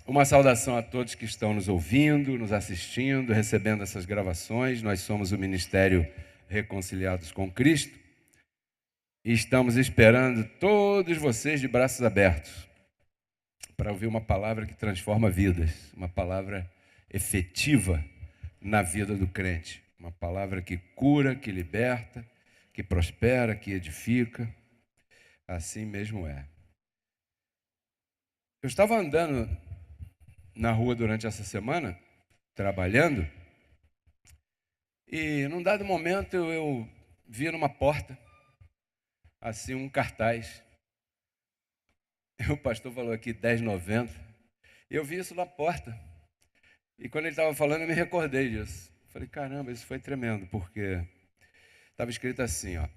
Uma saudação a todos que estão nos ouvindo, nos assistindo, recebendo essas gravações. Nós somos o Ministério Reconciliados com Cristo e estamos esperando todos vocês de braços abertos para ouvir uma palavra que transforma vidas, uma palavra efetiva na vida do crente, uma palavra que cura, que liberta, que prospera, que edifica. Assim mesmo é. Eu estava andando na rua durante essa semana, trabalhando, e num dado momento eu vi numa porta, assim, um cartaz. O pastor falou aqui R$10,90, e eu vi isso na porta. E quando ele estava falando, eu me recordei disso. Falei, caramba, isso foi tremendo, porque estava escrito assim, ó: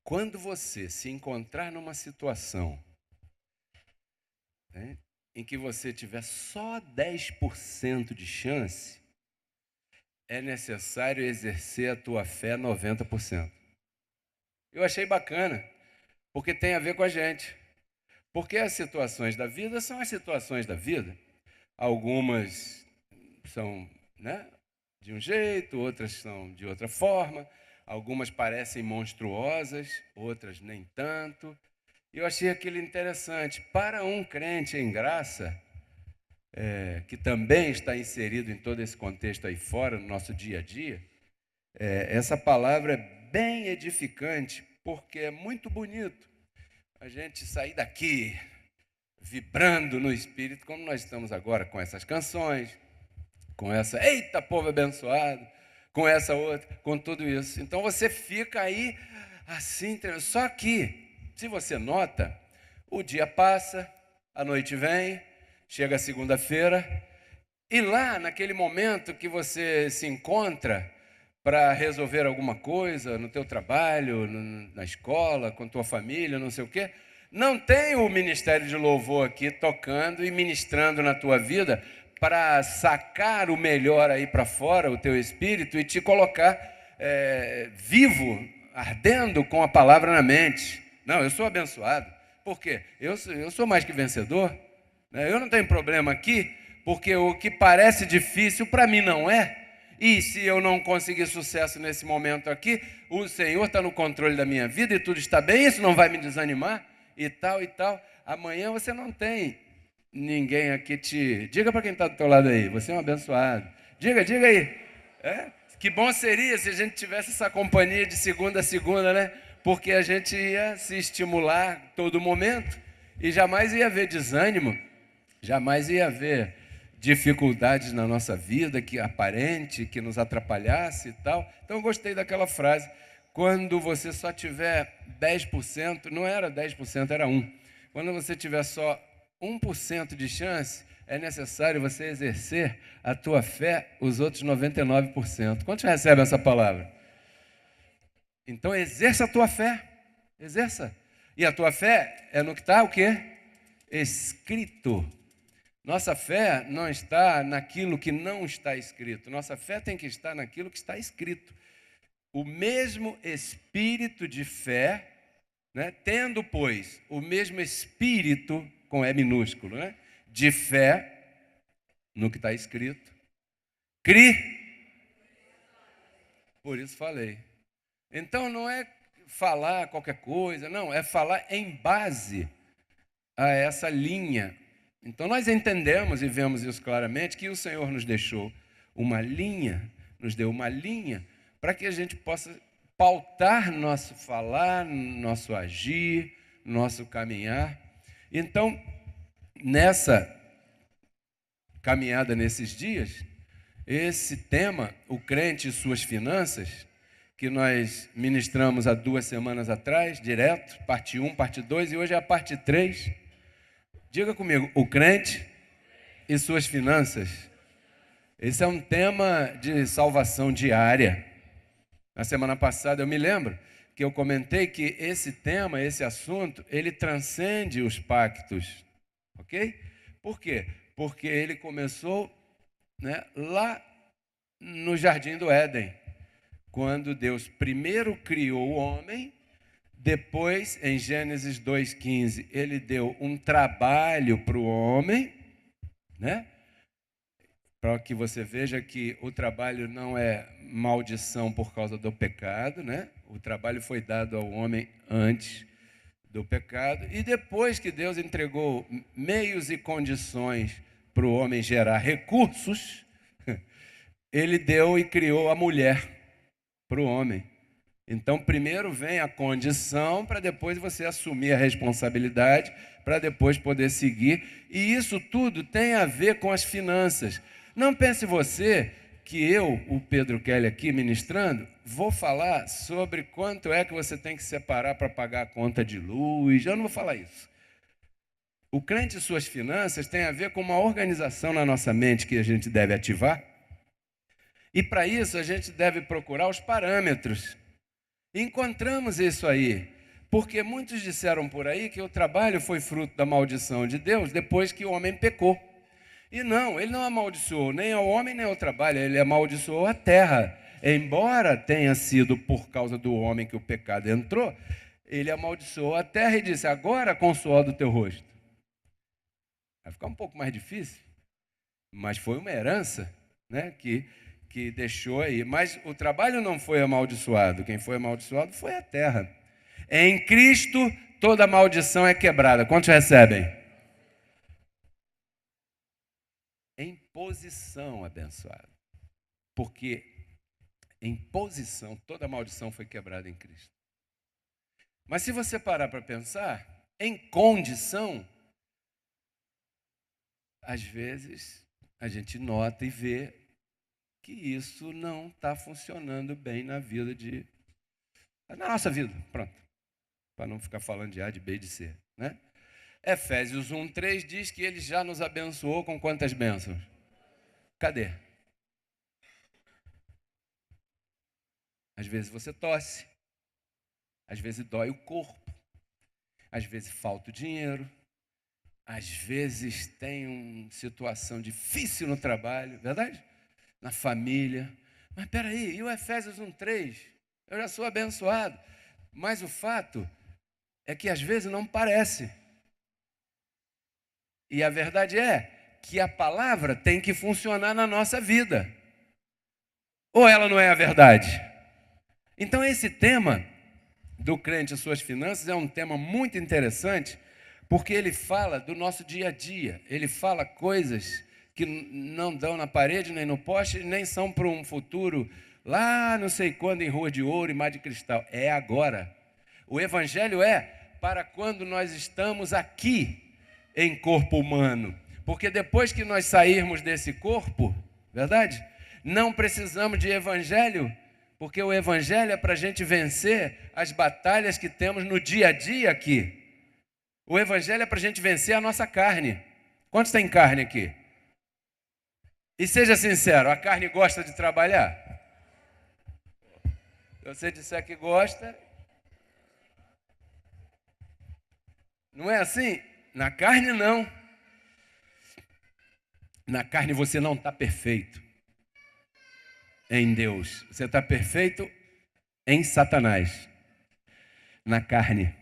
quando você se encontrar numa situação, né, em que você tiver só 10% de chance, é necessário exercer a tua fé 90%. Eu achei bacana, porque tem a ver com a gente. Porque as situações da vida são as situações da vida. Algumas são, né, de um jeito, outras são de outra forma. Algumas parecem monstruosas, outras nem tanto. E eu achei aquilo interessante. Para um crente em graça, que também está inserido em todo esse contexto aí fora, no nosso dia a dia, essa palavra é bem edificante, porque é muito bonito a gente sair daqui vibrando no Espírito, como nós estamos agora com essas canções, com essa, eita, povo abençoado, com essa outra, com tudo isso. Então você fica aí assim, só que, se você nota, o dia passa, a noite vem, chega a segunda-feira, e lá naquele momento que você se encontra para resolver alguma coisa no teu trabalho, na escola, com tua família, não sei o quê, não tem o ministério de louvor aqui tocando e ministrando na tua vida para sacar o melhor aí para fora, o teu espírito, e te colocar vivo, ardendo com a palavra na mente. Não, eu sou abençoado. Por quê? Eu sou mais que vencedor. Eu não tenho problema aqui, porque o que parece difícil para mim não é. E se eu não conseguir sucesso nesse momento aqui, o Senhor está no controle da minha vida e tudo está bem, isso não vai me desanimar e tal e tal. Amanhã você não tem ninguém aqui te... Diga para quem está do teu lado aí, você é um abençoado. Diga aí. Que bom seria se a gente tivesse essa companhia de segunda a segunda, né? Porque a gente ia se estimular todo momento e jamais ia haver desânimo, jamais ia haver dificuldades na nossa vida que aparente, que nos atrapalhasse e tal. Então eu gostei daquela frase, quando você só tiver 10%, não era 10%, era 1%. Quando você tiver só 1% de chance, é necessário você exercer a tua fé, os outros 99%. Quantos recebem essa palavra? Então exerça a tua fé, exerça. E a tua fé é no que está o quê? Escrito. Nossa fé não está naquilo que não está escrito. Nossa fé tem que estar naquilo que está escrito. O mesmo espírito de fé, né, tendo, pois, o mesmo espírito, com E minúsculo, né, de fé no que está escrito, cri. Por isso falei. Então não é falar qualquer coisa, não, é falar em base a essa linha. Então nós entendemos e vemos isso claramente, que o Senhor nos deixou uma linha, nos deu uma linha para que a gente possa pautar nosso falar, nosso agir, nosso caminhar. Então, nessa caminhada nesses dias, esse tema, o crente e suas finanças, que nós ministramos há 2 semanas atrás, direto, parte 1, parte 2, e hoje é a parte 3. Diga comigo, o crente e suas finanças. Esse é um tema de salvação diária. Na semana passada eu me lembro que eu comentei que esse tema, esse assunto, ele transcende os pactos, ok? Por quê? porque ele começou, né, lá no Jardim do Éden, quando Deus primeiro criou o homem, depois, em Gênesis 2,15, ele deu um trabalho para o homem, né? Para que você veja que o trabalho não é maldição por causa do pecado, né? O trabalho foi dado ao homem antes do pecado, e depois que Deus entregou meios e condições para o homem gerar recursos, ele deu e criou a mulher para o homem. Então, primeiro vem a condição para depois você assumir a responsabilidade, para depois poder seguir. E isso tudo tem a ver com as finanças. Não pense você que eu, o Pedro Kelly aqui ministrando, vou falar sobre quanto é que você tem que separar para pagar a conta de luz. Eu não vou falar isso. O crente e suas finanças tem a ver com uma organização na nossa mente que a gente deve ativar. E para isso a gente deve procurar os parâmetros. Encontramos isso aí, porque muitos disseram por aí que o trabalho foi fruto da maldição de Deus depois que o homem pecou. E não, ele não amaldiçoou nem ao homem nem ao trabalho, ele amaldiçoou a terra. Embora tenha sido por causa do homem que o pecado entrou, ele amaldiçoou a terra e disse: agora com o suor do teu rosto. Vai ficar um pouco mais difícil, mas foi uma herança, né, que deixou aí. Mas o trabalho não foi amaldiçoado, quem foi amaldiçoado foi a terra. Em Cristo toda maldição é quebrada. Quantos recebem? Em posição abençoada. Porque em posição toda maldição foi quebrada em Cristo. Mas se você parar para pensar, em condição, às vezes a gente nota e vê que isso não está funcionando bem na nossa vida, pronto, para não ficar falando de A, de B e de C, né? Efésios 1:3 diz que ele já nos abençoou com quantas bênçãos? Cadê? Às vezes você tosse, às vezes dói o corpo, às vezes falta o dinheiro, às vezes tem uma situação difícil no trabalho, verdade? Na família. Mas peraí, e o Efésios 1:3? Eu já sou abençoado. Mas o fato é que às vezes não parece. E a verdade é que a palavra tem que funcionar na nossa vida. Ou ela não é a verdade? Então esse tema do crente e suas finanças é um tema muito interessante, porque ele fala do nosso dia a dia. Ele fala coisas que não dão na parede, nem no poste, nem são para um futuro lá não sei quando em rua de ouro e mar de cristal. É agora. O evangelho é para quando nós estamos aqui em corpo humano. Porque depois que nós sairmos desse corpo, verdade? Não precisamos de evangelho, porque o evangelho é para a gente vencer as batalhas que temos no dia a dia aqui. O evangelho é para a gente vencer a nossa carne. Quantos tem carne aqui? E seja sincero, a carne gosta de trabalhar? Se você disser que gosta, não é assim? Na carne não. Na carne você não está perfeito em Deus. Você está perfeito em Satanás. Na carne.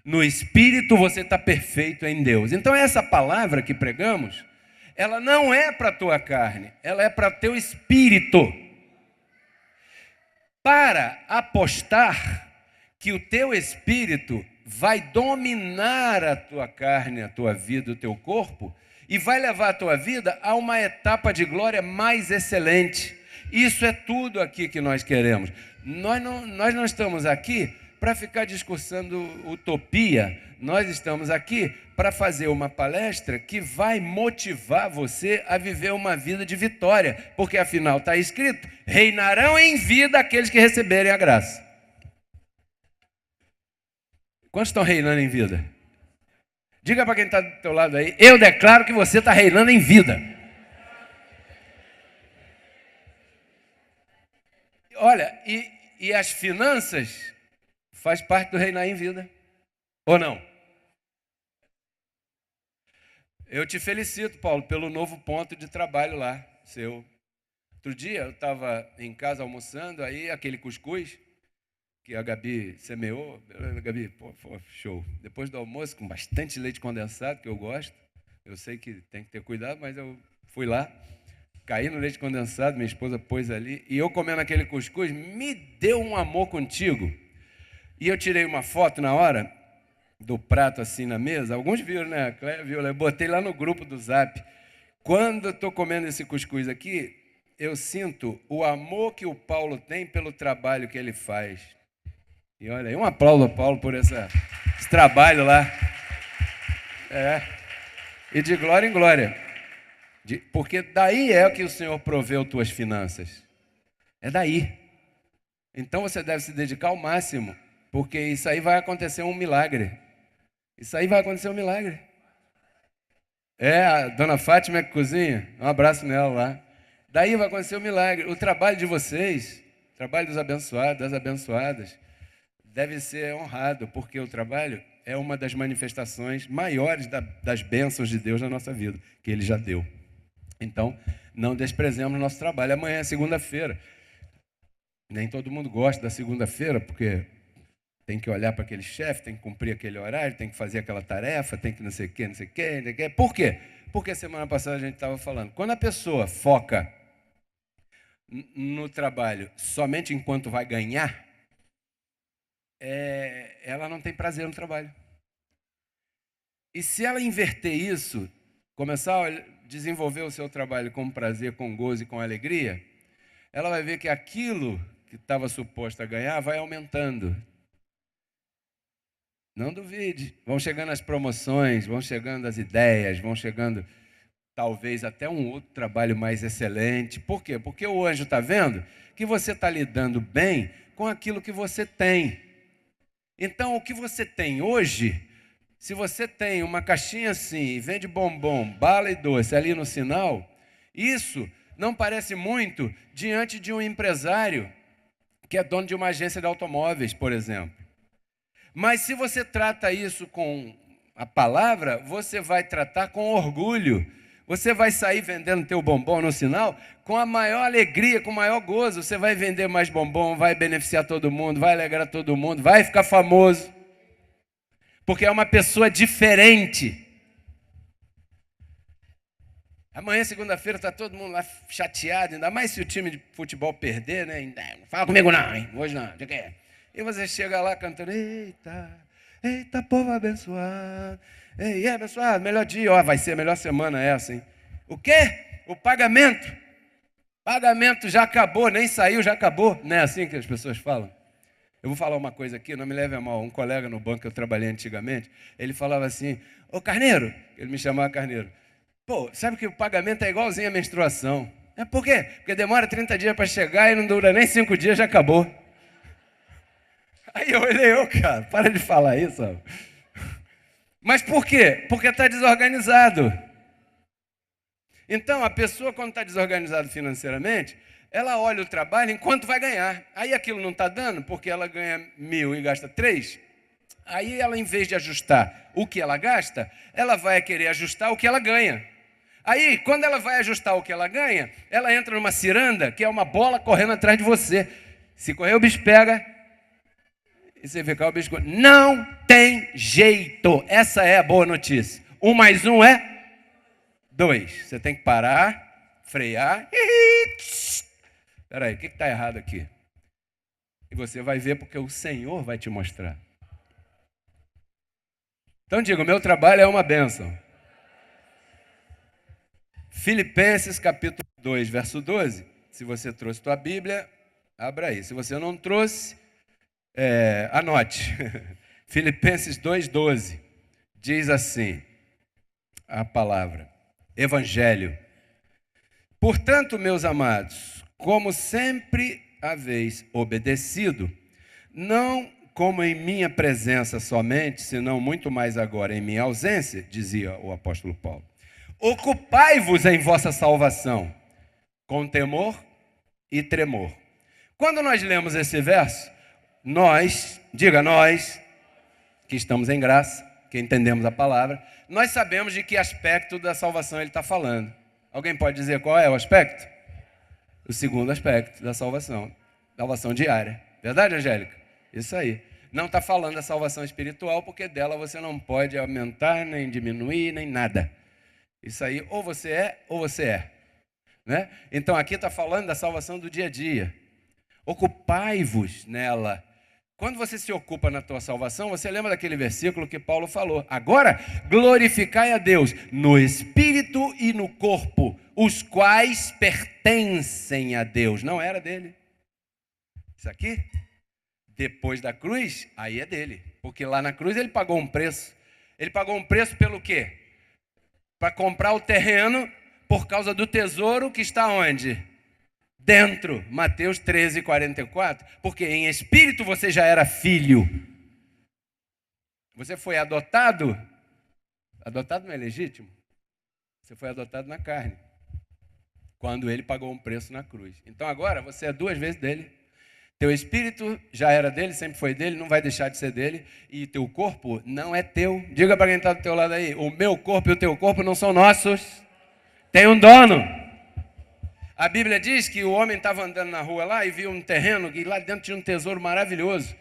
No espírito você está perfeito em Deus. Então essa palavra que pregamos, ela não é para a tua carne, ela é para teu espírito. Para apostar que o teu espírito vai dominar a tua carne, a tua vida, o teu corpo, e vai levar a tua vida a uma etapa de glória mais excelente. Isso é tudo aqui que nós queremos. Nós não estamos aqui para ficar discursando utopia. Nós estamos aqui para fazer uma palestra que vai motivar você a viver uma vida de vitória, porque afinal está escrito: reinarão em vida aqueles que receberem a graça. Quantos estão reinando em vida? Diga para quem está do teu lado aí: eu declaro que você está reinando em vida. Olha, e as finanças faz parte do reinar em vida, ou não? Eu te felicito, Paulo, pelo novo ponto de trabalho lá, seu. Outro dia eu estava em casa almoçando, aí aquele cuscuz que a Gabi semeou. Gabi, pô, show. Depois do almoço, com bastante leite condensado, que eu gosto. Eu sei que tem que ter cuidado, mas eu fui lá, caí no leite condensado, minha esposa pôs ali, e eu comendo aquele cuscuz, me deu um amor contigo. E eu tirei uma foto na hora do prato assim na mesa. Alguns viram, né? A Cléia viu, eu botei lá no grupo do Zap. Quando eu estou comendo esse cuscuz aqui, eu sinto o amor que o Paulo tem pelo trabalho que ele faz. E olha aí, um aplauso ao Paulo por esse trabalho lá. E de glória em glória. Porque daí é que o Senhor proveu tuas finanças. É daí. Então você deve se dedicar ao máximo, porque isso aí vai acontecer um milagre. Isso aí vai acontecer um milagre. A dona Fátima que cozinha, um abraço nela lá. Daí vai acontecer um milagre. O trabalho de vocês, o trabalho dos abençoados, das abençoadas, deve ser honrado, porque o trabalho é uma das manifestações maiores das bênçãos de Deus na nossa vida, que Ele já deu. Então, não desprezemos o nosso trabalho. Amanhã é segunda-feira. Nem todo mundo gosta da segunda-feira, porque tem que olhar para aquele chefe, tem que cumprir aquele horário, tem que fazer aquela tarefa, tem que não sei o quê, não sei o quê, não sei o quê. Por quê? Porque semana passada a gente estava falando. Quando a pessoa foca no trabalho somente enquanto vai ganhar, ela não tem prazer no trabalho. E se ela inverter isso, começar a desenvolver o seu trabalho com prazer, com gozo e com alegria, ela vai ver que aquilo que estava suposto a ganhar vai aumentando. Não duvide, vão chegando as promoções, vão chegando as ideias, vão chegando talvez até um outro trabalho mais excelente. Por quê? Porque o anjo está vendo que você está lidando bem com aquilo que você tem. Então, o que você tem hoje, se você tem uma caixinha assim e vende bombom, bala e doce ali no sinal, isso não parece muito diante de um empresário que é dono de uma agência de automóveis, por exemplo. Mas se você trata isso com a palavra, você vai tratar com orgulho. Você vai sair vendendo teu bombom no sinal com a maior alegria, com o maior gozo. Você vai vender mais bombom, vai beneficiar todo mundo, vai alegrar todo mundo, vai ficar famoso. Porque é uma pessoa diferente. Amanhã, segunda-feira, está todo mundo lá chateado, ainda mais se o time de futebol perder, né? Não fala comigo não, hein? Hoje não, de quê? E você chega lá cantando, eita, povo abençoado, ei, abençoado, melhor dia, ó, vai ser a melhor semana essa, hein? O quê? O pagamento já acabou, nem saiu, já acabou. Não é assim que as pessoas falam? Eu vou falar uma coisa aqui, não me leve a mal, um colega no banco que eu trabalhei antigamente, ele falava assim, ô Carneiro, ele me chamava Carneiro, pô, sabe que o pagamento é igualzinho à menstruação. Por quê? Porque demora 30 dias para chegar e não dura nem 5 dias, já acabou. Aí eu olhei, cara, para de falar isso. Ó. Mas por quê? Porque está desorganizado. Então, a pessoa, quando está desorganizada financeiramente, ela olha o trabalho enquanto vai ganhar. Aí aquilo não está dando, porque ela ganha 1.000 e gasta 3. Aí ela, em vez de ajustar o que ela gasta, ela vai querer ajustar o que ela ganha. Aí, quando ela vai ajustar o que ela ganha, ela entra numa ciranda, que é uma bola correndo atrás de você. Se correr, o bicho pega. E você vê que o bicho... Não tem jeito. Essa é a boa notícia. 1 mais 1 é 2. Você tem que parar, frear. Espera aí, o que está errado aqui? E você vai ver porque o Senhor vai te mostrar. Então diga, o meu trabalho é uma bênção. Filipenses capítulo 2, verso 12. Se você trouxe tua Bíblia, abra aí. Se você não trouxe... anote, Filipenses 2,12, diz assim, a palavra, Evangelho. Portanto, meus amados, como sempre haveis obedecido, não como em minha presença somente, senão muito mais agora em minha ausência, dizia o apóstolo Paulo, ocupai-vos em vossa salvação, com temor e tremor. Quando nós lemos esse verso, nós, que estamos em graça, que entendemos a palavra, nós sabemos de que aspecto da salvação ele está falando. Alguém pode dizer qual é o aspecto? O segundo aspecto da salvação diária. Verdade, Angélica? Isso aí. Não está falando da salvação espiritual, porque dela você não pode aumentar, nem diminuir, nem nada. Isso aí, ou você é. Né? Então aqui está falando da salvação do dia a dia. Ocupai-vos nela. Quando você se ocupa na tua salvação, você lembra daquele versículo que Paulo falou. Agora, glorificai a Deus no espírito e no corpo, os quais pertencem a Deus. Não era dele. Isso aqui, depois da cruz, aí é dele. Porque lá na cruz ele pagou um preço. Ele pagou um preço pelo quê? Para comprar o terreno por causa do tesouro que está onde? Dentro. Mateus 13, 44. Porque em espírito você já era filho. Você foi adotado. Adotado não é legítimo. Você foi adotado na carne. Quando ele pagou um preço na cruz. Então agora você é 2 vezes dele. Teu espírito já era dele, sempre foi dele, não vai deixar de ser dele. E teu corpo não é teu. Diga para quem está do teu lado aí, o meu corpo e o teu corpo não são nossos. Tem um dono. A Bíblia diz que o homem estava andando na rua lá e viu um terreno, e lá dentro tinha um tesouro maravilhoso.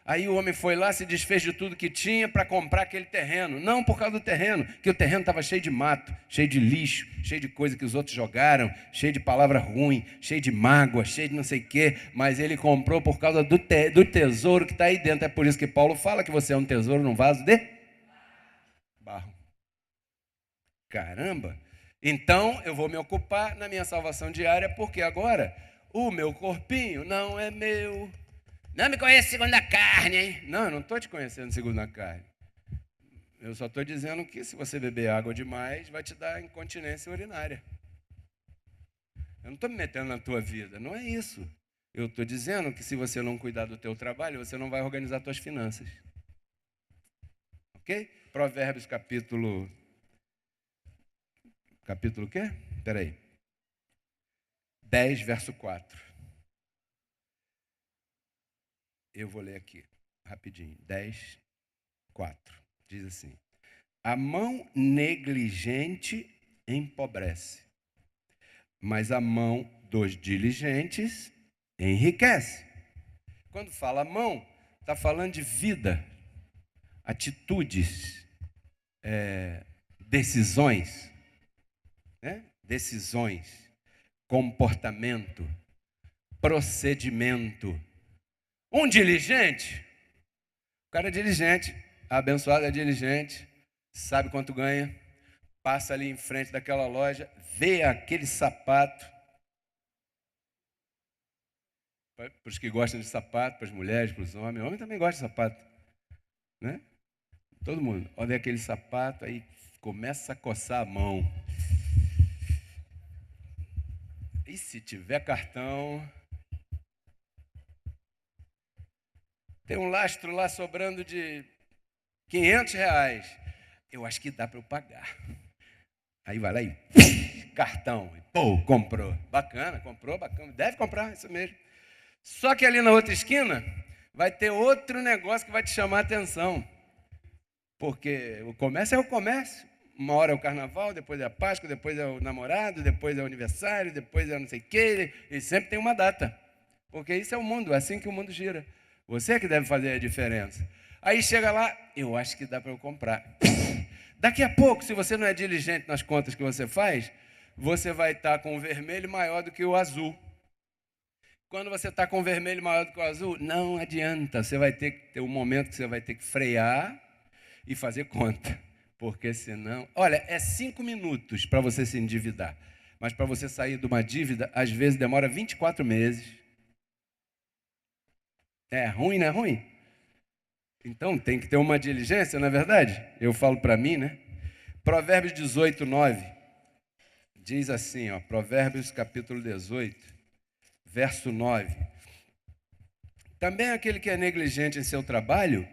Aí o homem foi lá, se desfez de tudo que tinha para comprar aquele terreno. Não por causa do terreno, que o terreno estava cheio de mato, cheio de lixo, cheio de coisa que os outros jogaram, cheio de palavra ruim, cheio de mágoa, cheio de não sei o quê. Mas ele comprou por causa do tesouro que está aí dentro. É por isso que Paulo fala que você é um tesouro num vaso de barro. Caramba! Então eu vou me ocupar na minha salvação diária, porque agora o meu corpinho não é meu. Não me conhece segundo a carne, hein? Não, eu não estou te conhecendo segundo a carne. Eu só estou dizendo que se você beber água demais, vai te dar incontinência urinária. Eu não estou me metendo na tua vida, não é isso. Eu estou dizendo que se você não cuidar do teu trabalho, você não vai organizar tuas finanças. Ok? Provérbios capítulo o quê? Espera aí. 10, verso 4. Eu vou ler aqui, rapidinho. 10, 4. Diz assim: a mão negligente empobrece, mas a mão dos diligentes enriquece. Quando fala mão, está falando de vida, atitudes, decisões, né? Decisões, comportamento, procedimento. Um diligente, o cara é diligente, abençoado é diligente, sabe quanto ganha, passa ali em frente daquela loja, vê aquele sapato. Para os que gostam de sapato, para as mulheres, para os homens, o homem também gosta de sapato, né? Todo mundo, olha aquele sapato, aí começa a coçar a mão. E se tiver cartão, tem um lastro lá sobrando de R$500. Eu acho que dá para eu pagar. Aí vai lá e cartão. E, pô, comprou. Bacana, comprou, bacana. Deve comprar, isso mesmo. Só que ali na outra esquina vai ter outro negócio que vai te chamar a atenção. Porque o comércio é o comércio. Uma hora é o carnaval, depois é a Páscoa, depois é o namorado, depois é o aniversário, depois é não sei o quê. E sempre tem uma data. Porque isso é o mundo, é assim que o mundo gira. Você que deve fazer a diferença. Aí chega lá, eu acho que dá para eu comprar. Daqui a pouco, se você não é diligente nas contas que você faz, você vai estar com o vermelho maior do que o azul. Quando você está com o vermelho maior do que o azul, não adianta. Você vai ter que ter um momento que você vai ter que frear e fazer conta. Porque senão... Olha, é 5 minutos para você se endividar. Mas para você sair de uma dívida, às vezes demora 24 meses. É ruim, não é ruim? Então tem que ter uma diligência, não é verdade? Eu falo para mim, né? Provérbios 18, 9. Diz assim, ó, Provérbios capítulo 18, verso 9. Também aquele que é negligente em seu trabalho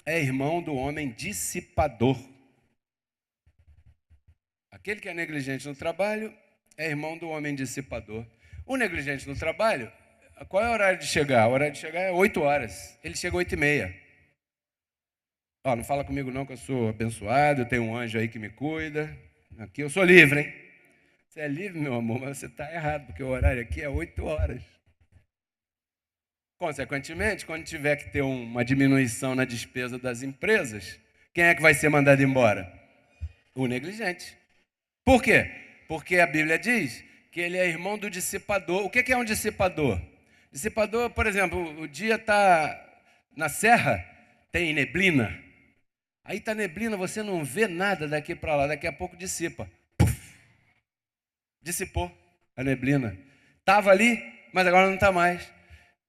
é irmão do homem dissipador. Aquele que é negligente no trabalho é irmão do homem dissipador. O negligente no trabalho, qual é o horário de chegar? O horário de chegar é 8 horas. Ele chega às 8h30. Ó, não fala comigo não que eu sou abençoado, eu tenho um anjo aí que me cuida. Aqui eu sou livre, hein? Você é livre, meu amor, mas você está errado, porque o horário aqui é 8 horas. Consequentemente, quando tiver que ter uma diminuição na despesa das empresas, quem é que vai ser mandado embora? O negligente. Por quê? Porque a Bíblia diz que ele é irmão do dissipador. O que é um dissipador? Dissipador, por exemplo, o dia está na serra, tem neblina. Aí está neblina, você não vê nada daqui para lá, daqui a pouco dissipa. Puf! Dissipou a neblina. Estava ali, mas agora não está mais.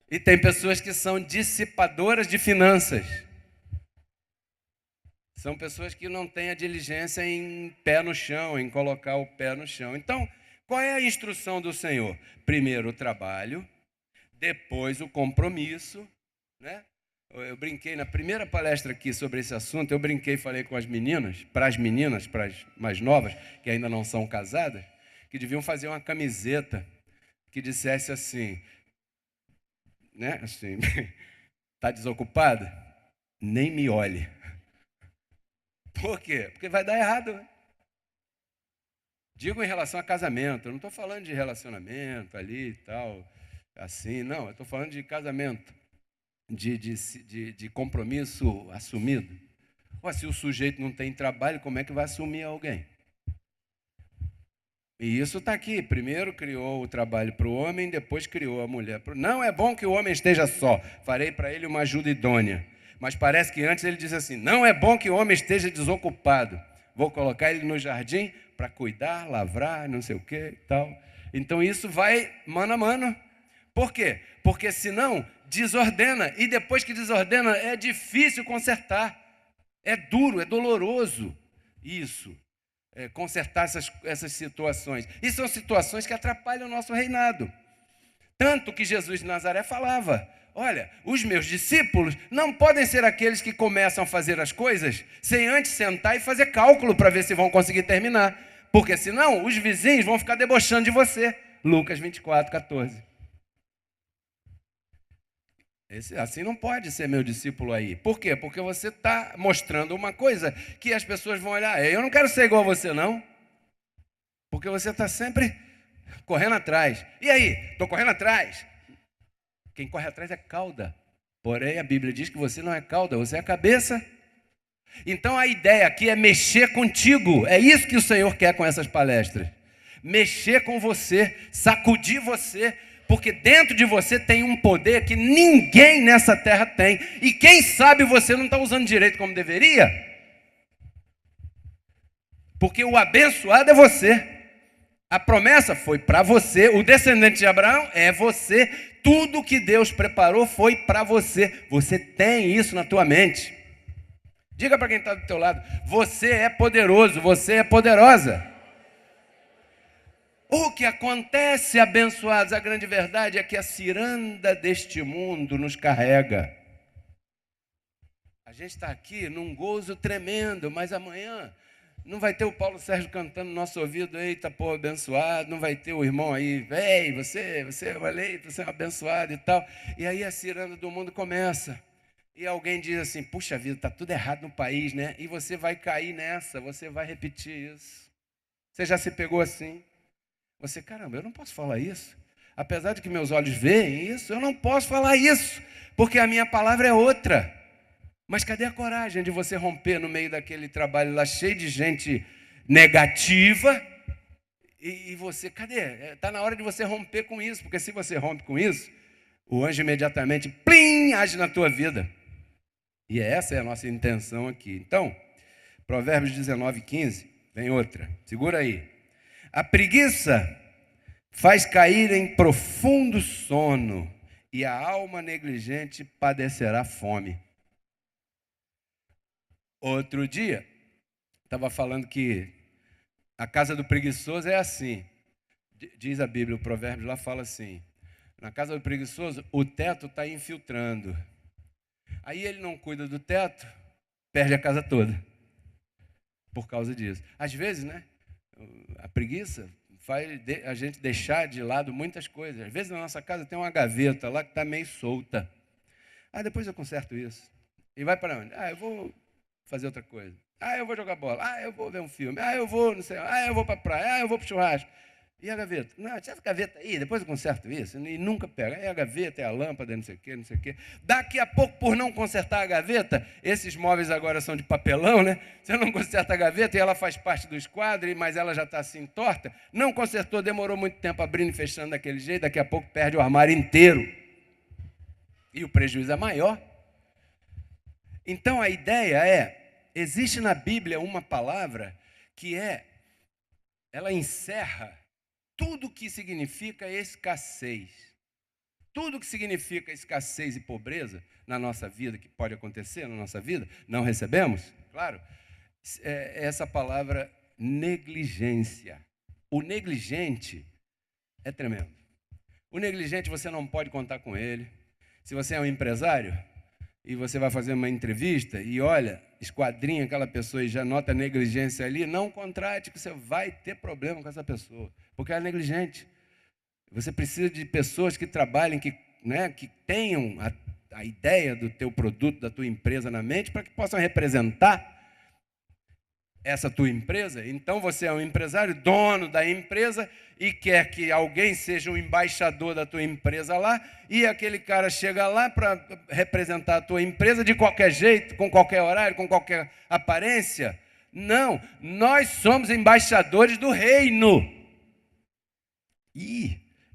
E tem pessoas que são dissipadoras de finanças. São pessoas que não têm a diligência em pé no chão, em colocar o pé no chão. Então, qual é a instrução do Senhor? Primeiro o trabalho, depois o compromisso, né? Eu brinquei na primeira palestra aqui sobre esse assunto, eu brinquei e falei com as meninas, para as mais novas, que ainda não são casadas, que deviam fazer uma camiseta que dissesse assim, né? Assim, tá desocupada? Nem me olhe. Por quê? Porque vai dar errado, né? Digo em relação a casamento, eu não estou falando de relacionamento ali e tal, assim, não, eu estou falando de casamento, de compromisso assumido. Ué, se o sujeito não tem trabalho, como é que vai assumir alguém? E isso está aqui. Primeiro criou o trabalho para o homem, depois criou a mulher. Não é bom que o homem esteja só. Farei para ele uma ajuda idônea. Mas parece que antes ele diz assim, não é bom que o homem esteja desocupado. Vou colocar ele no jardim para cuidar, lavrar, não sei o que e tal. Então isso vai mano a mano. Por quê? Porque senão desordena. E depois que desordena é difícil consertar. É duro, é doloroso isso. Consertar essas situações. E são situações que atrapalham o nosso reinado. Tanto que Jesus de Nazaré falava, olha, os meus discípulos não podem ser aqueles que começam a fazer as coisas sem antes sentar e fazer cálculo para ver se vão conseguir terminar. Porque senão os vizinhos vão ficar debochando de você. Lucas 24, 14. Assim não pode ser meu discípulo aí. Por quê? Porque você está mostrando uma coisa que as pessoas vão olhar. Eu não quero ser igual a você, não. Porque você está sempre correndo atrás. E aí? Estou correndo atrás. Quem corre atrás é cauda. Porém, a Bíblia diz que você não é cauda, você é a cabeça. Então, a ideia aqui é mexer contigo. É isso que o Senhor quer com essas palestras. Mexer com você, sacudir você. Porque dentro de você tem um poder que ninguém nessa terra tem. E quem sabe você não está usando direito como deveria. Porque o abençoado é você. A promessa foi para você. O descendente de Abraão é você. Tudo que Deus preparou foi para você. Você tem isso na tua mente. Diga para quem está do teu lado. Você é poderoso, você é poderosa. O que acontece, abençoados, a grande verdade é que a ciranda deste mundo nos carrega. A gente está aqui num gozo tremendo, mas amanhã não vai ter o Paulo Sérgio cantando no nosso ouvido, eita, pô, abençoado, não vai ter o irmão aí, véi, você é um eleito, você é um abençoado e tal. E aí a ciranda do mundo começa. E alguém diz assim, puxa vida, está tudo errado no país, né? E você vai cair nessa, você vai repetir isso. Você já se pegou assim? Você, caramba, eu não posso falar isso. Apesar de que meus olhos veem isso, eu não posso falar isso, porque a minha palavra é outra. Mas cadê a coragem de você romper no meio daquele trabalho lá cheio de gente negativa? E você, cadê? Está na hora de você romper com isso, porque se você rompe com isso, o anjo imediatamente, plim, age na tua vida. E essa é a nossa intenção aqui. Então, Provérbios 19, 15, vem outra. Segura aí. A preguiça faz cair em profundo sono e a alma negligente padecerá fome. Outro dia, estava falando que a casa do preguiçoso é assim. Diz a Bíblia, o provérbio lá fala assim. Na casa do preguiçoso, o teto está infiltrando. Aí ele não cuida do teto, perde a casa toda. Por causa disso. Às vezes, né? A preguiça faz a gente deixar de lado muitas coisas. Às vezes na nossa casa tem uma gaveta lá que está meio solta. Depois eu conserto isso. E vai para onde? Eu vou fazer outra coisa. Ah, eu vou jogar bola. Ah, eu vou ver um filme. Ah, eu vou, não sei. Ah, eu vou para a praia. Ah, eu vou para o churrasco. E a gaveta? Não, tira essa gaveta aí, depois eu conserto isso. E nunca pega. É a gaveta, é a lâmpada, não sei o quê, não sei o quê. Daqui a pouco, por não consertar a gaveta, esses móveis agora são de papelão, né? Você não conserta a gaveta e ela faz parte do esquadro, mas ela já está assim torta. Não consertou, demorou muito tempo abrindo e fechando daquele jeito, daqui a pouco perde o armário inteiro. E o prejuízo é maior. Então a ideia é, existe na Bíblia uma palavra que ela encerra tudo que significa escassez. Tudo que significa escassez e pobreza na nossa vida, que pode acontecer na nossa vida, não recebemos, claro, é essa palavra negligência. O negligente é tremendo. O negligente você não pode contar com ele. Se você é um empresário e você vai fazer uma entrevista e olha, esquadrinha aquela pessoa e já nota a negligência ali, não contrate, que você vai ter problema com essa pessoa, porque ela é negligente. Você precisa de pessoas que trabalhem, que tenham a ideia do teu produto, da tua empresa na mente, para que possam representar essa tua empresa. Então você é um empresário, dono da empresa, e quer que alguém seja o embaixador da tua empresa lá, e aquele cara chega lá para representar a tua empresa de qualquer jeito, com qualquer horário, com qualquer aparência. Não, nós somos embaixadores do reino.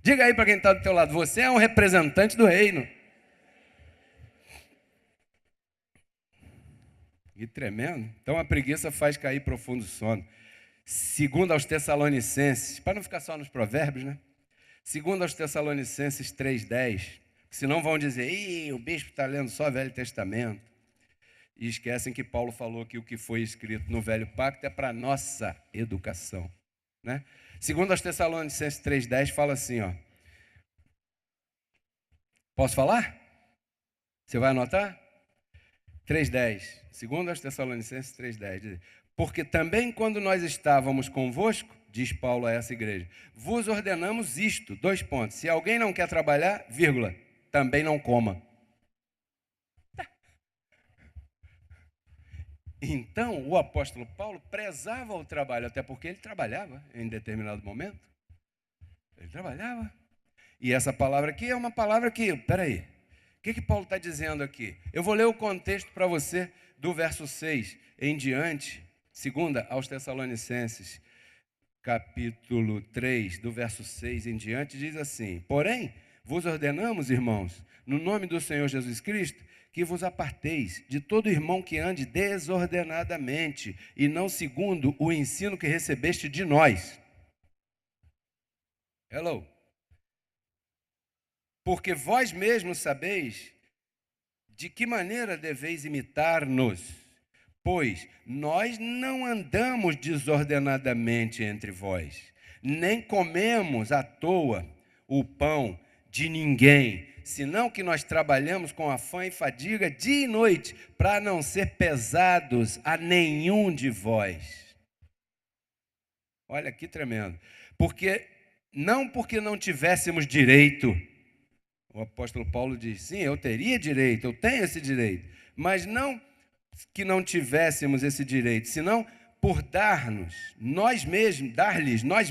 Diga aí para quem está do teu lado, você é um representante do reino. Que tremendo. Então a preguiça faz cair profundo sono. Segundo aos Tessalonicenses, para não ficar só nos provérbios, né? Segundo aos Tessalonicenses 3,10, senão vão dizer, o bispo está lendo só Velho Testamento. E esquecem que Paulo falou que o que foi escrito no Velho Pacto é para nossa educação, né? Segundo aos Tessalonicenses 3,10 fala assim, ó. Posso falar? Você vai anotar? 3,10. Segundo aos Tessalonicenses 3,10. Porque também quando nós estávamos convosco, diz Paulo a essa igreja, vos ordenamos isto, 2 pontos. Se alguém não quer trabalhar, vírgula, também não coma. Então, o apóstolo Paulo prezava o trabalho, até porque ele trabalhava em determinado momento. Ele trabalhava. E essa palavra aqui é uma palavra que, peraí, o que Paulo está dizendo aqui? Eu vou ler o contexto para você do verso 6 em diante, segunda aos Tessalonicenses, capítulo 3, do verso 6 em diante, diz assim, porém, vos ordenamos, irmãos, no nome do Senhor Jesus Cristo, que vos aparteis de todo irmão que ande desordenadamente e não segundo o ensino que recebeste de nós. Hello. Porque vós mesmos sabeis de que maneira deveis imitar-nos, pois nós não andamos desordenadamente entre vós, nem comemos à toa o pão de ninguém, senão que nós trabalhamos com afã e fadiga dia e noite, para não ser pesados a nenhum de vós. Olha que tremendo. Porque não tivéssemos direito. O apóstolo Paulo diz, sim, eu teria direito, eu tenho esse direito, mas não que não tivéssemos esse direito, senão por dar-lhes nós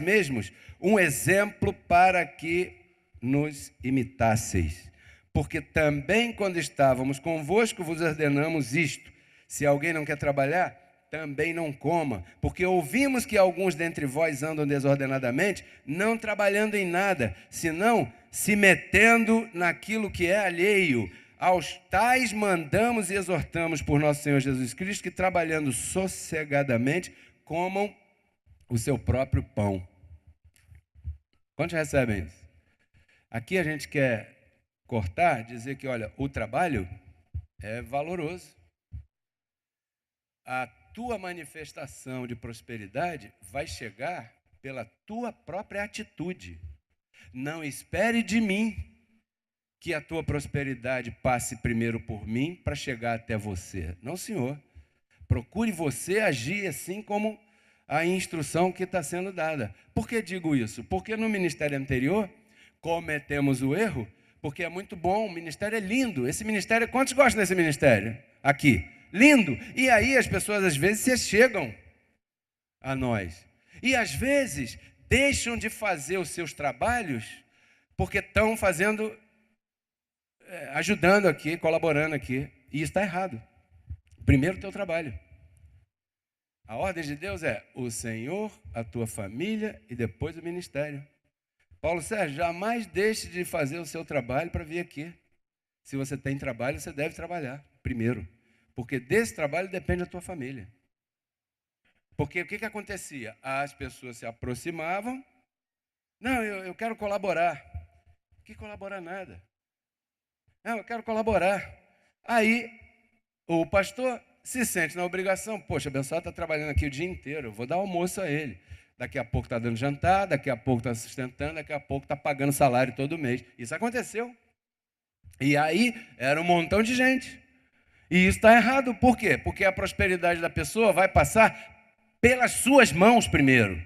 mesmos um exemplo para que nos imitasseis. Porque também quando estávamos convosco vos ordenamos isto, se alguém não quer trabalhar, também não coma, porque ouvimos que alguns dentre vós andam desordenadamente, não trabalhando em nada, senão se metendo naquilo que é alheio. Aos tais mandamos e exortamos por nosso Senhor Jesus Cristo, que trabalhando sossegadamente, comam o seu próprio pão. Quantos recebem isso? Aqui a gente quer cortar, dizer que, olha, o trabalho é valoroso. A tua manifestação de prosperidade vai chegar pela tua própria atitude. Não espere de mim que a tua prosperidade passe primeiro por mim para chegar até você. Não, senhor. Procure você agir assim como a instrução que está sendo dada. Por que digo isso? Porque no ministério anterior cometemos o erro, porque é muito bom, o ministério é lindo. Esse ministério, quantos gostam desse ministério? Aqui. lindo. E aí as pessoas às vezes se chegam a nós. E às vezes deixam de fazer os seus trabalhos porque estão fazendo, ajudando aqui, colaborando aqui. E isso está errado. Primeiro o teu trabalho. A ordem de Deus é o Senhor, a tua família e depois o ministério. Paulo Sérgio, jamais deixe de fazer o seu trabalho para vir aqui. Se você tem trabalho, você deve trabalhar primeiro. Porque desse trabalho depende a tua família. Porque o que acontecia? As pessoas se aproximavam. Não, eu quero colaborar. Que colaborar nada? Não, eu quero colaborar. Aí o pastor se sente na obrigação. Poxa, o abençoado está trabalhando aqui o dia inteiro. Eu vou dar almoço a ele. Daqui a pouco está dando jantar, daqui a pouco está sustentando, daqui a pouco está pagando salário todo mês. Isso aconteceu. E aí era um montão de gente. E isso está errado. Por quê? Porque a prosperidade da pessoa vai passar pelas suas mãos primeiro.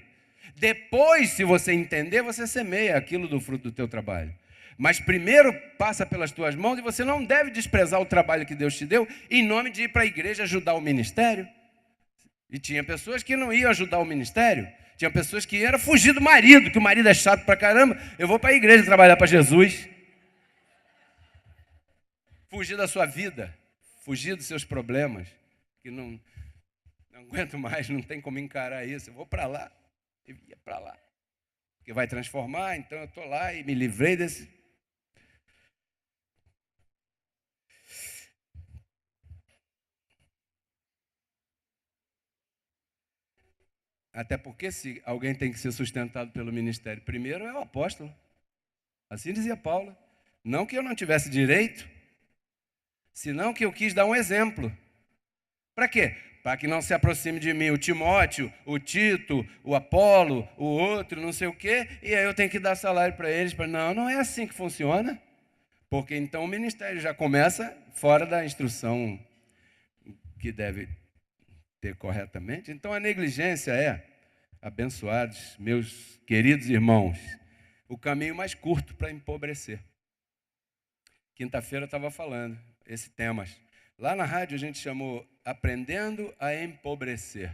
Depois, se você entender, você semeia aquilo do fruto do teu trabalho. Mas primeiro passa pelas tuas mãos e você não deve desprezar o trabalho que Deus te deu em nome de ir para a igreja ajudar o ministério. E tinha pessoas que não iam ajudar o ministério. Tinha pessoas que iam fugir do marido, que o marido é chato pra caramba. Eu vou para a igreja trabalhar para Jesus. Fugir da sua vida. Fugir dos seus problemas. Que não aguento mais, não tem como encarar isso. Eu vou para lá. Eu ia para lá. Porque vai transformar, então eu estou lá e me livrei desse. Até porque se alguém tem que ser sustentado pelo ministério, primeiro é o apóstolo. Assim dizia Paulo. Não que eu não tivesse direito, senão que eu quis dar um exemplo. Para quê? Para que não se aproxime de mim o Timóteo, o Tito, o Apolo, o outro, não sei o quê, e aí eu tenho que dar salário para eles. Não é assim que funciona. Porque então o ministério já começa fora da instrução que deve ter corretamente. Então a negligência é, abençoados, meus queridos irmãos, o caminho mais curto para empobrecer. Quinta-feira eu estava falando esse tema. Lá na rádio a gente chamou Aprendendo a Empobrecer.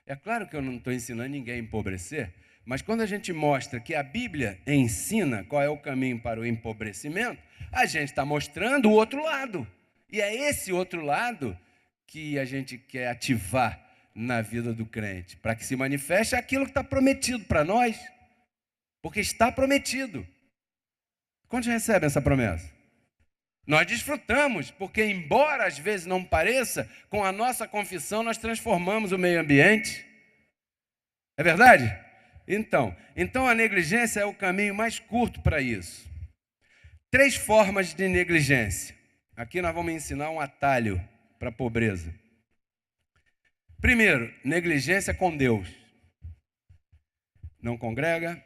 É claro que eu não estou ensinando ninguém a empobrecer, mas quando a gente mostra que a Bíblia ensina qual é o caminho para o empobrecimento, a gente está mostrando o outro lado. E é esse outro lado que a gente quer ativar na vida do crente, para que se manifeste aquilo que está prometido para nós, porque está prometido. Quantos recebem essa promessa? Nós desfrutamos, porque embora às vezes não pareça, com a nossa confissão nós transformamos o meio ambiente. É verdade? Então a negligência é o caminho mais curto para isso. 3 formas de negligência. Aqui nós vamos ensinar um atalho para a pobreza. Primeiro, negligência com Deus. Não congrega,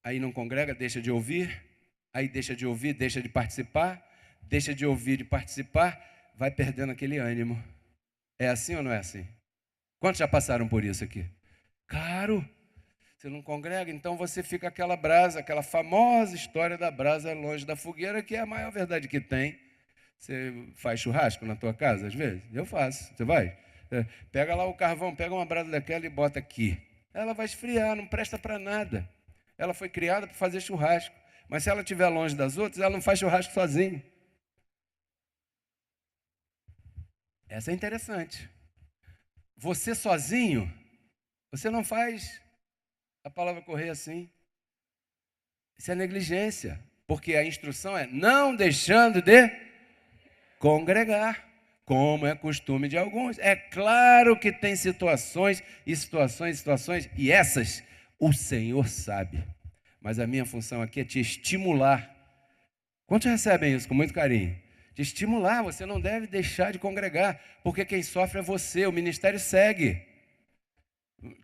aí não congrega, deixa de ouvir, aí deixa de ouvir, deixa de participar, deixa de ouvir e participar, vai perdendo aquele ânimo. É assim ou não é assim? Quantos já passaram por isso aqui? Claro, você não congrega, então você fica aquela brasa, aquela famosa história da brasa longe da fogueira, que é a maior verdade que tem. Você faz churrasco na tua casa, às vezes? Eu faço. Você vai? Pega lá o carvão, pega uma brasa daquela e bota aqui. Ela vai esfriar, não presta para nada. Ela foi criada para fazer churrasco. Mas se ela estiver longe das outras, ela não faz churrasco sozinha. Essa é interessante. Você sozinho, você não faz a palavra correr assim. Isso é negligência. Porque a instrução é não deixando de congregar, como é costume de alguns. É claro que tem situações, e essas o Senhor sabe. Mas a minha função aqui é te estimular. Quantos recebem isso com muito carinho? Te estimular, você não deve deixar de congregar, porque quem sofre é você, o ministério segue.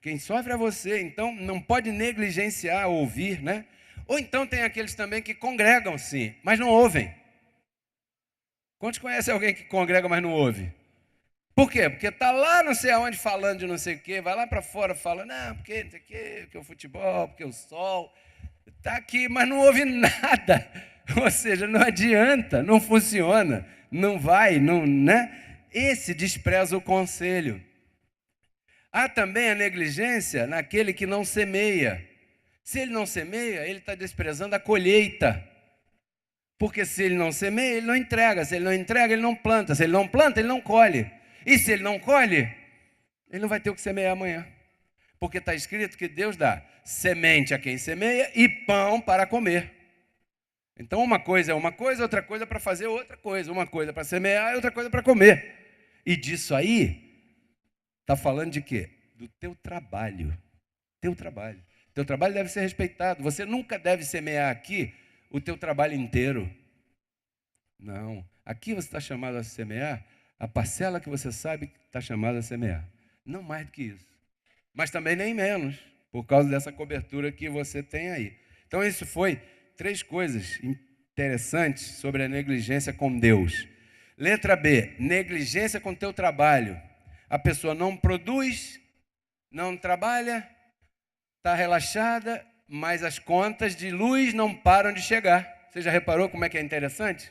Quem sofre é você, então não pode negligenciar ouvir, né? Ou então tem aqueles também que congregam sim, mas não ouvem. Quantos conhecem alguém que congrega, mas não ouve? Por quê? Porque está lá não sei aonde falando de não sei o quê, vai lá para fora falando, não, porque não sei o quê, porque o futebol, porque o sol. Está aqui, mas não ouve nada. Ou seja, não adianta, não funciona, não vai, não, né? esse despreza o conselho. Há também a negligência naquele que não semeia. Se ele não semeia, ele está desprezando a colheita. Porque se ele não semeia, ele não entrega. Se ele não entrega, ele não planta. Se ele não planta, ele não colhe. E se ele não colhe, ele não vai ter o que semear amanhã. Porque está escrito que Deus dá semente a quem semeia e pão para comer. Então uma coisa é uma coisa, outra coisa é para fazer outra coisa. Uma coisa para semear e outra coisa para comer. E disso aí, está falando de quê? Do teu trabalho. Teu trabalho. Teu trabalho deve ser respeitado. Você nunca deve semear aqui o teu trabalho inteiro. Não. Aqui você está chamado a semear a parcela que você sabe que está chamado a semear. Não mais do que isso. Mas também nem menos, por causa dessa cobertura que você tem aí. Então isso foi 3 coisas interessantes sobre a negligência com Deus. Letra B, negligência com teu trabalho. A pessoa não produz, não trabalha, está relaxada, mas as contas de luz não param de chegar. Você já reparou como é que é interessante?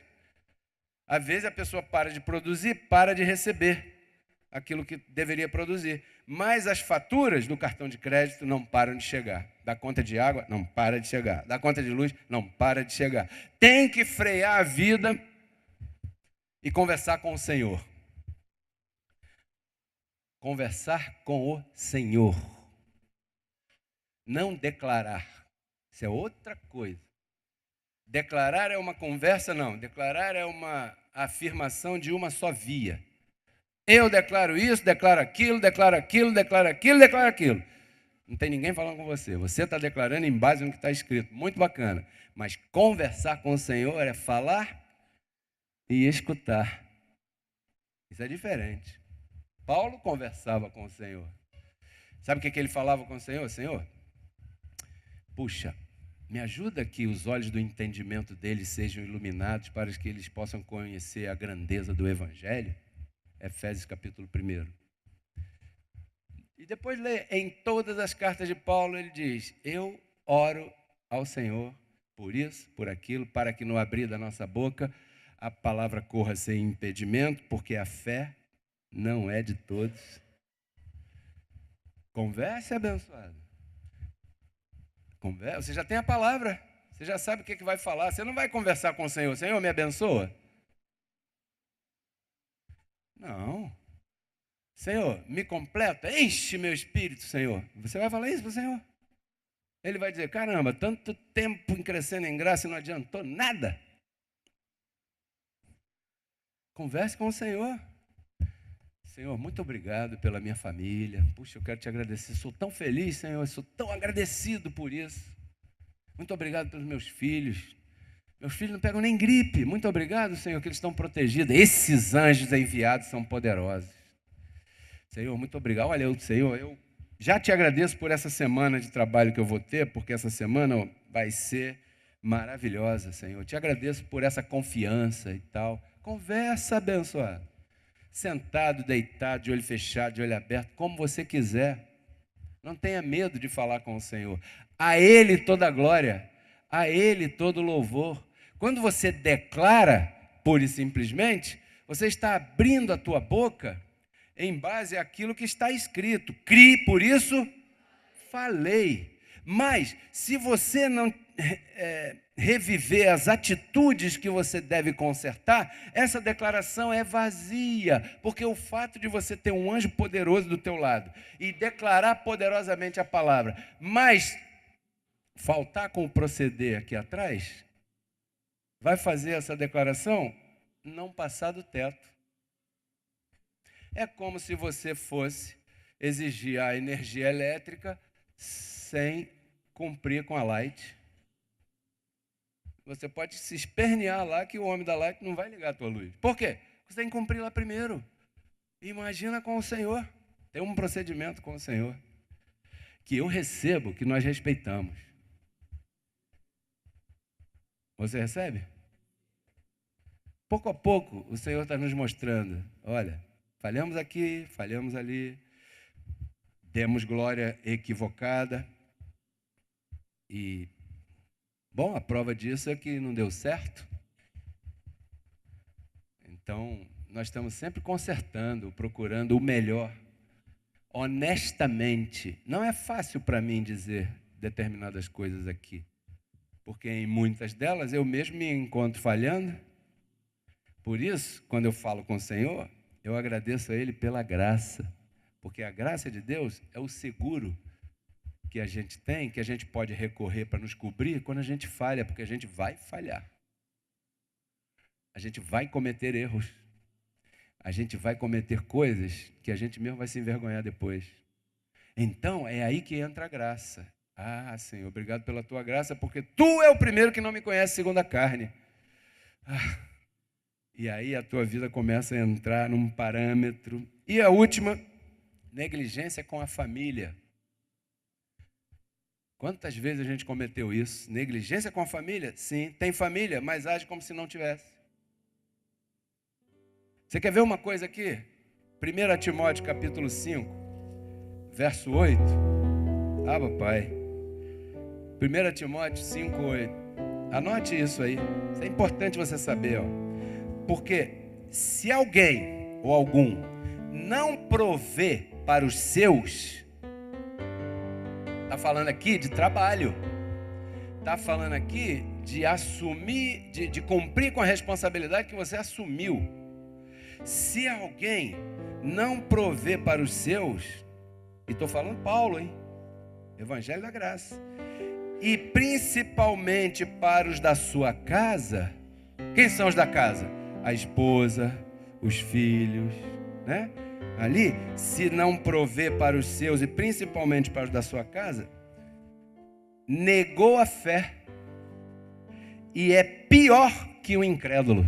Às vezes a pessoa para de produzir, para de receber aquilo que deveria produzir. Mas as faturas do cartão de crédito não param de chegar. Da conta de água, não para de chegar. Da conta de luz, não para de chegar. Tem que frear a vida e conversar com o Senhor. Conversar com o Senhor. Não declarar. Isso é outra coisa. Declarar é uma conversa, não. Declarar é uma afirmação de uma só via. Eu declaro isso, declaro aquilo, declaro aquilo, declaro aquilo, declaro aquilo. Não tem ninguém falando com você. Você está declarando em base no que está escrito. Muito bacana. Mas conversar com o Senhor é falar e escutar. Isso é diferente. Paulo conversava com o Senhor. Sabe o que ele falava com o Senhor? Senhor, puxa, me ajuda que os olhos do entendimento deles sejam iluminados para que eles possam conhecer a grandeza do Evangelho. Efésios capítulo 1. E depois lê, em todas as cartas de Paulo ele diz, eu oro ao Senhor por isso, por aquilo, para que no abrir da nossa boca a palavra corra sem impedimento, porque a fé não é de todos. Converse, abençoado. Converse, você já tem a palavra, você já sabe o que vai falar, você não vai conversar com o Senhor, Senhor, me abençoa? Não. Senhor, me completa, enche meu espírito, Senhor. Você vai falar isso para o Senhor? Ele vai dizer, caramba, tanto tempo crescendo em graça e não adiantou nada. Converse com o Senhor. Senhor, muito obrigado pela minha família. Puxa, eu quero te agradecer. Sou tão feliz, Senhor, sou tão agradecido por isso. Muito obrigado pelos meus filhos. Meus filhos não pegam nem gripe. Muito obrigado, Senhor, que eles estão protegidos. Esses anjos enviados são poderosos. Senhor, muito obrigado. Olha, Senhor, eu já te agradeço por essa semana de trabalho que eu vou ter, porque essa semana vai ser maravilhosa, Senhor. Te agradeço por essa confiança e tal. Conversa, abençoado. Sentado, deitado, de olho fechado, de olho aberto, como você quiser. Não tenha medo de falar com o Senhor. A Ele toda a glória, a Ele todo o louvor. Quando você declara, pura e simplesmente, você está abrindo a tua boca em base àquilo que está escrito. Crie, por isso falei. Mas, se você não reviver as atitudes que você deve consertar, essa declaração é vazia, porque o fato de você ter um anjo poderoso do teu lado e declarar poderosamente a palavra, mas faltar com o proceder aqui atrás, vai fazer essa declaração não passar do teto. É como se você fosse exigir a energia elétrica sem cumprir com a Light. Você pode se espernear lá que o homem da Light não vai ligar a tua luz. Por quê? Você tem que cumprir lá primeiro. Imagina com o Senhor. Tem um procedimento com o Senhor que eu recebo, que nós respeitamos. Você recebe? Pouco a pouco, o Senhor está nos mostrando. Olha, falhamos aqui, falhamos ali, demos glória equivocada. E, bom, a prova disso é que não deu certo. Então, nós estamos sempre consertando, procurando o melhor, honestamente. Não é fácil para mim dizer determinadas coisas aqui, porque em muitas delas eu mesmo me encontro falhando. Por isso, quando eu falo com o Senhor, eu agradeço a Ele pela graça, porque a graça de Deus é o seguro que a gente tem, que a gente pode recorrer para nos cobrir quando a gente falha, porque a gente vai falhar. A gente vai cometer erros. A gente vai cometer coisas que a gente mesmo vai se envergonhar depois. Então, é aí que entra a graça. Ah, Senhor, obrigado pela tua graça, porque tu é o primeiro que não me conhece segundo a carne. E aí a tua vida começa a entrar num parâmetro. E a última, negligência com a família. Quantas vezes a gente cometeu isso? Negligência com a família? Sim, tem família, mas age como se não tivesse. Você quer ver uma coisa aqui? 1 Timóteo capítulo 5, verso 8. Ah, papai. 1 Timóteo 5, 8. Anote isso aí. Isso é importante você saber, ó. Porque se alguém ou algum não provê para os seus, está falando aqui de trabalho, está falando aqui de assumir, de cumprir com a responsabilidade que você assumiu. Se alguém não provê para os seus, e estou falando Paulo, hein? Evangelho da Graça, e principalmente para os da sua casa. Quem são os da casa? A esposa, os filhos, né? Ali, se não provê para os seus e principalmente para os da sua casa, negou a fé e é pior que o incrédulo.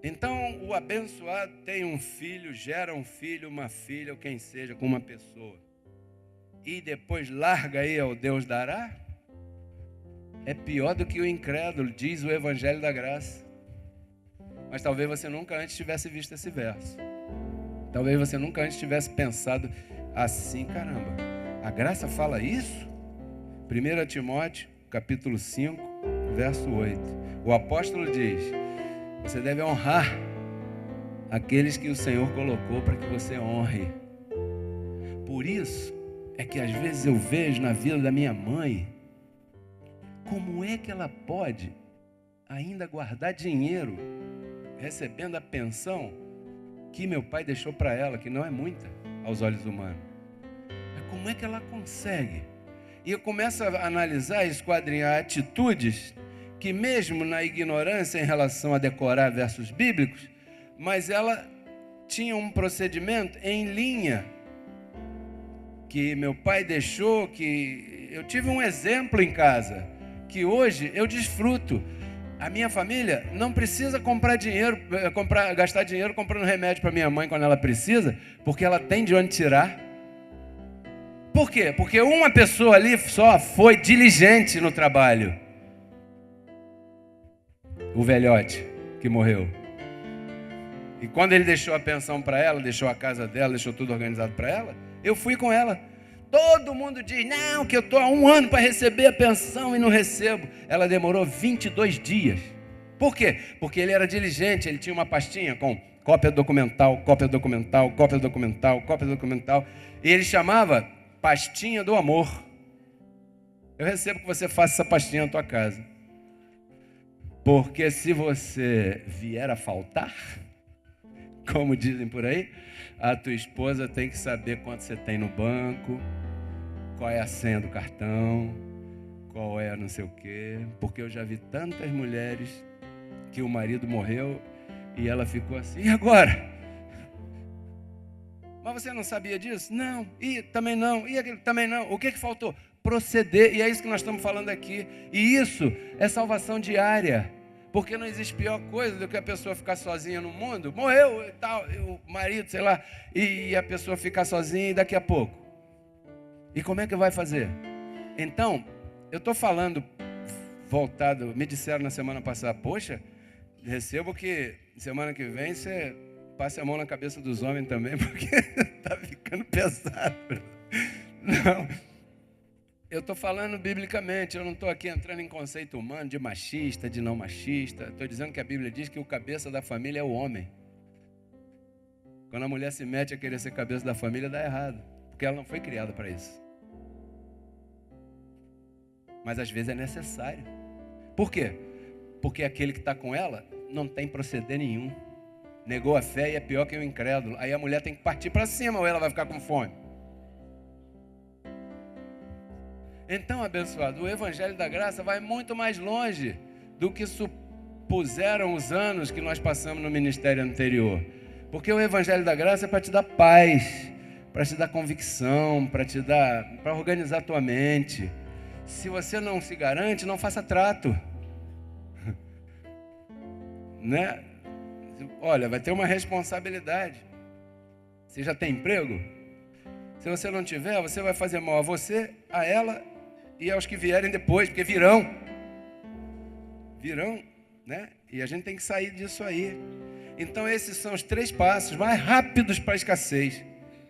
Então, o abençoado tem um filho, gera um filho, uma filha, ou quem seja, com uma pessoa, e depois larga aí ao Deus dará, é pior do que o incrédulo, diz o Evangelho da Graça. Mas talvez você nunca antes tivesse visto esse verso. Talvez você nunca antes tivesse pensado assim, caramba, a graça fala isso? 1 Timóteo, capítulo 5, verso 8. O apóstolo diz: você deve honrar aqueles que o Senhor colocou para que você honre. Por isso é que às vezes eu vejo na vida da minha mãe, como é que ela pode ainda guardar dinheiro, recebendo a pensão que meu pai deixou para ela, que não é muita aos olhos humanos. Mas como é que ela consegue? E eu começo a analisar e esquadrinhar atitudes que mesmo na ignorância em relação a decorar versos bíblicos, mas ela tinha um procedimento em linha que meu pai deixou, que eu tive um exemplo em casa, que hoje eu desfruto. A minha família não precisa gastar dinheiro comprando remédio para minha mãe quando ela precisa, porque ela tem de onde tirar. Por quê? Porque uma pessoa ali só foi diligente no trabalho. O velhote que morreu. E quando ele deixou a pensão para ela, deixou a casa dela, deixou tudo organizado para ela, eu fui com ela. Todo mundo diz, não, que eu estou há 1 ano para receber a pensão e não recebo. Ela demorou 22 dias. Por quê? Porque ele era diligente, ele tinha uma pastinha com cópia documental, cópia documental, cópia documental, cópia documental. E ele chamava pastinha do amor. Eu recebo que você faça essa pastinha na tua casa. Porque se você vier a faltar, como dizem por aí, a tua esposa tem que saber quanto você tem no banco, qual é a senha do cartão, qual é não sei o quê. Porque eu já vi tantas mulheres que o marido morreu e ela ficou assim, e agora? Mas você não sabia disso? Não. E também não. E aquele também não. O que faltou? Proceder. E é isso que nós estamos falando aqui. E isso é salvação diária. Porque não existe pior coisa do que a pessoa ficar sozinha no mundo. Morreu e tal, e o marido, sei lá, e a pessoa ficar sozinha e daqui a pouco. E como é que vai fazer? Então, eu estou falando voltado, me disseram na semana passada, poxa, recebo que semana que vem você passe a mão na cabeça dos homens também, porque está ficando pesado. Não. Eu estou falando biblicamente, eu não estou aqui entrando em conceito humano de machista, de não machista. Estou dizendo que a Bíblia diz que o cabeça da família é o homem. Quando a mulher se mete a querer ser cabeça da família, dá errado, porque ela não foi criada para isso. Mas às vezes é necessário. Por quê? Porque aquele que está com ela não tem proceder nenhum. Negou a fé e é pior que o incrédulo. Aí a mulher tem que partir para cima ou ela vai ficar com fome. Então, abençoado, o Evangelho da Graça vai muito mais longe do que supuseram os anos que nós passamos no ministério anterior. Porque o Evangelho da Graça é para te dar paz, para te dar convicção, para organizar a tua mente. Se você não se garante, não faça trato. Né? Olha, vai ter uma responsabilidade. Você já tem emprego? Se você não tiver, você vai fazer mal a você, a ela e aos que vierem depois, porque virão, né? E a gente tem que sair disso aí. Então esses são os 3 passos mais rápidos para a escassez,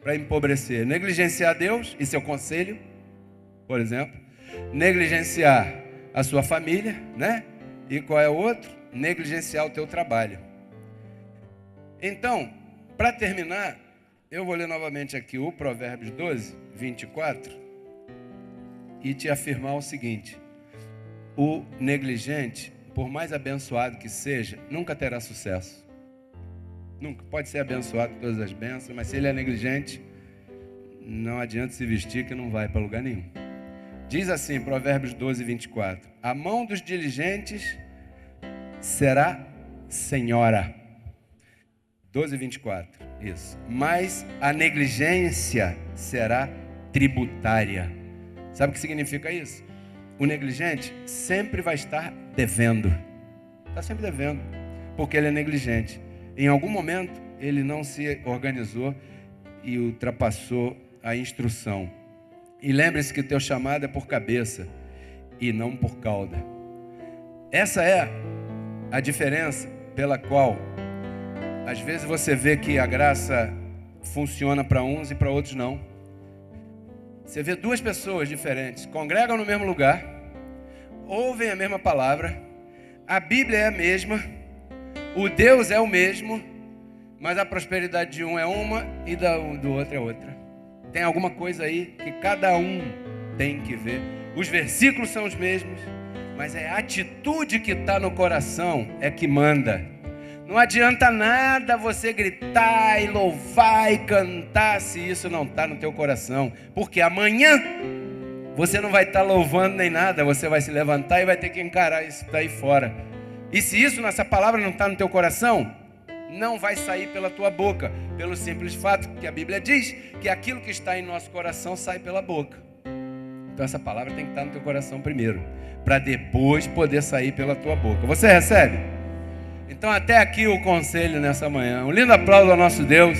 para empobrecer. Negligenciar Deus e seu conselho, por exemplo. Negligenciar a sua família, né? E qual é o outro? Negligenciar o teu trabalho. Então, para terminar, eu vou ler novamente aqui o Provérbios 12, 24, e te afirmar o seguinte: o negligente, por mais abençoado que seja, nunca terá sucesso. Nunca. Pode ser abençoado com todas as bênçãos, mas se ele é negligente, não adianta se vestir que não vai para lugar nenhum. Diz assim, Provérbios 12, 24: a mão dos diligentes será senhora. 12, 24, isso. Mas a negligência será tributária. Sabe o que significa isso? O negligente sempre vai estar devendo. Está sempre devendo, porque ele é negligente. Em algum momento, ele não se organizou e ultrapassou a instrução. E lembre-se que teu chamado é por cabeça e não por cauda. Essa é a diferença pela qual, às vezes, você vê que a graça funciona para uns e para outros não. Você vê 2 pessoas diferentes, congregam no mesmo lugar, ouvem a mesma palavra, a Bíblia é a mesma, o Deus é o mesmo, mas a prosperidade de um é uma e do outro é outra. Tem alguma coisa aí que cada um tem que ver. Os versículos são os mesmos, mas é a atitude que está no coração é que manda. Não adianta nada você gritar e louvar e cantar se isso não está no teu coração. Porque amanhã você não vai estar louvando nem nada, você vai se levantar e vai ter que encarar isso daí fora. E se isso, nessa palavra, não está no teu coração, não vai sair pela tua boca, pelo simples fato que a Bíblia diz que aquilo que está em nosso coração sai pela boca. Então essa palavra tem que estar no teu coração primeiro, para depois poder sair pela tua boca. Você recebe? Então até aqui o conselho nessa manhã. Um lindo aplauso ao nosso Deus.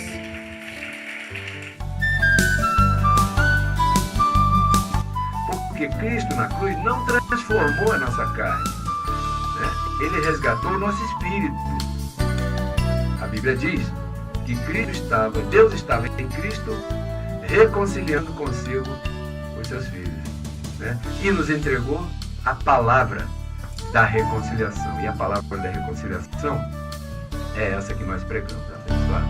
Porque Cristo na cruz não transformou a nossa carne, né? Ele resgatou o nosso espírito. A Bíblia diz que Deus estava em Cristo reconciliando consigo os seus filhos, né? E nos entregou a palavra da reconciliação. E a palavra da reconciliação é essa que nós pregamos, abençoado.